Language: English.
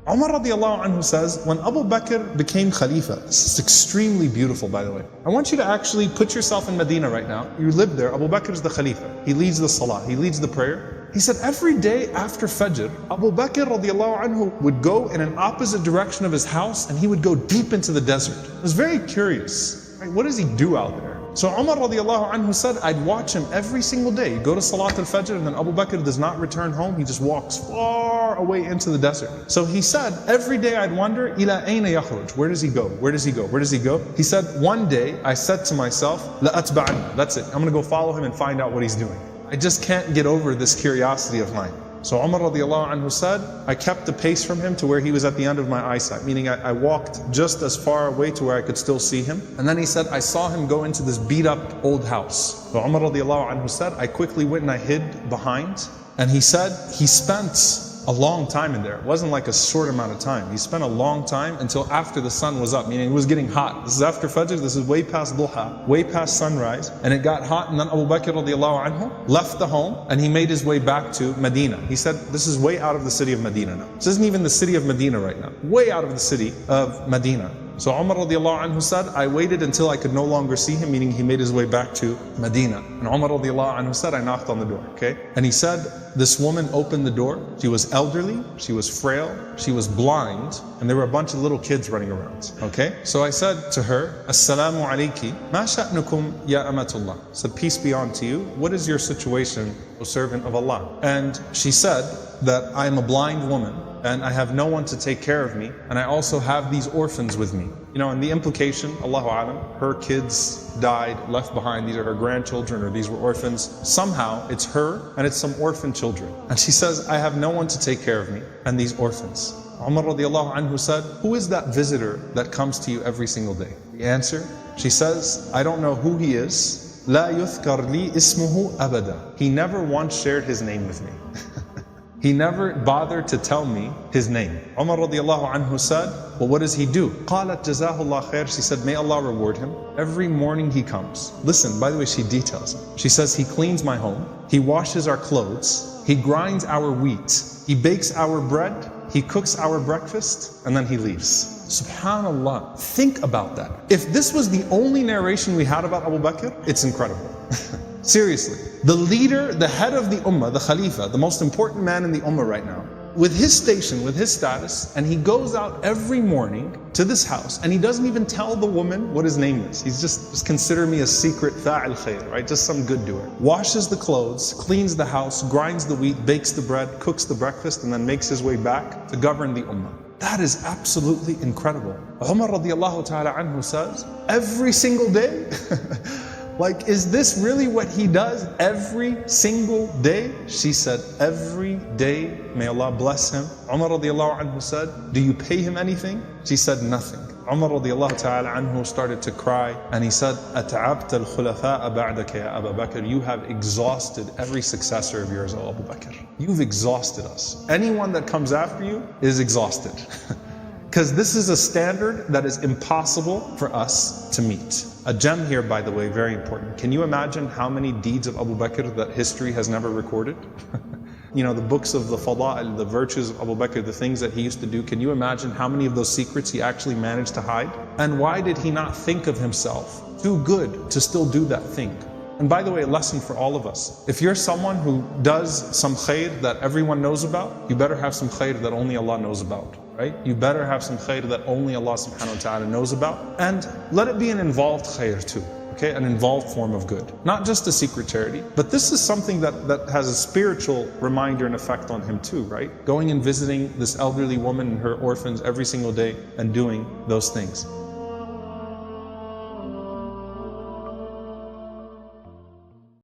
Umar radiallahu anhu says, when Abu Bakr became Khalifa, this is extremely beautiful by the way. I want you to actually put yourself in Medina right now. You live there, Abu Bakr is the Khalifa. He leads the Salah, he leads the prayer. He said every day after Fajr, Abu Bakr radiallahu anhu would go in an opposite direction of his house and he would go deep into the desert. I was very curious, right? What does he do out there? So Umar radiallahu anhu said, I'd watch him every single day. He'd go to Salat al-Fajr and then Abu Bakr does not return home. He just walks far away into the desert. So he said, every day I'd wonder, ila ayna yakhruj? Where does he go? Where does he go? Where does he go? He said, one day I said to myself, la atba'anna. That's it. I'm going to go follow him and find out what he's doing. I just can't get over this curiosity of mine. So Umar radiallahu anhu said, I kept the pace from him to where he was at the end of my eyesight, meaning I walked just as far away to where I could still see him. And then he said, I saw him go into this beat up old house. So Umar radiallahu anhu said, I quickly went and I hid behind. And he said, he spent a long time in there. It wasn't like a short amount of time. He spent a long time until after the sun was up, meaning it was getting hot. This is after Fajr, this is way past Duha, way past sunrise. And it got hot and then Abu Bakr radiallahu anhu left the home and he made his way back to Medina. He said, this is way out of the city of Medina now. This isn't even the city of Medina right now. Way out of the city of Medina. So Umar radiallahu anhu said, I waited until I could no longer see him, meaning he made his way back to Medina. And Umar radiallahu anhu said, I knocked on the door, okay? And he said, this woman opened the door. She was elderly, she was frail, she was blind, and there were a bunch of little kids running around, okay? So I said to her, Assalamu alayki, ma sha'nukum ya amatullah. I said, peace be unto you. What is your situation, O servant of Allah? And she said that I am a blind woman, and I have no one to take care of me, and I also have these orphans with me. You know, and the implication, Allahu Alam, her kids died, left behind, these are her grandchildren, or these were orphans. Somehow, it's her, and it's some orphan children. And she says, I have no one to take care of me, and these orphans. Umar radiallahu anhu said, who is that visitor that comes to you every single day? The answer, she says, I don't know who he is. La yuthkar li ismuhu abada. He never once shared his name with me. He never bothered to tell me his name. Umar radiallahu anhu said, well, what does he do? قالت جزاه الله خير. She said, may Allah reward him. Every morning he comes. Listen, by the way, she details it. She says, he cleans my home. He washes our clothes. He grinds our wheat. He bakes our bread. He cooks our breakfast. And then he leaves. Subhanallah. Think about that. If this was the only narration we had about Abu Bakr, it's incredible. Seriously, the leader, the head of the ummah, the khalifa, the most important man in the ummah right now, with his station, with his status, and he goes out every morning to this house and he doesn't even tell the woman what his name is. He's just consider me a secret fa'il khair, right? Just some good doer. Washes the clothes, cleans the house, grinds the wheat, bakes the bread, cooks the breakfast, and then makes his way back to govern the ummah. That is absolutely incredible. Umar radiallahu ta'ala anhu says, every single day, like, is this really what he does every single day? She said, every day, may Allah bless him. Umar radiallahu anhu said, do you pay him anything? She said, nothing. Umar radiallahu ta'ala anhu started to cry and he said, أَتَعَبْتَ الْخُلَفَاءَ بَعْدَكَ يَا أَبَا بَكْرِ. You have exhausted every successor of yours, O Abu Bakr. You've exhausted us. Anyone that comes after you is exhausted. Because this is a standard that is impossible for us to meet. A gem here, by the way, very important. Can you imagine how many deeds of Abu Bakr that history has never recorded? You know, the books of the fada'il, the virtues of Abu Bakr, the things that he used to do. Can you imagine how many of those secrets he actually managed to hide? And why did he not think of himself too good to still do that thing? And by the way, a lesson for all of us. If you're someone who does some khair that everyone knows about, you better have some khair that only Allah knows about, right? You better have some khair that only Allah subhanahu wa ta'ala knows about. And let it be an involved khair too, okay? An involved form of good. Not just a secret charity, but this is something that has a spiritual reminder and effect on him too, right? Going and visiting this elderly woman and her orphans every single day and doing those things.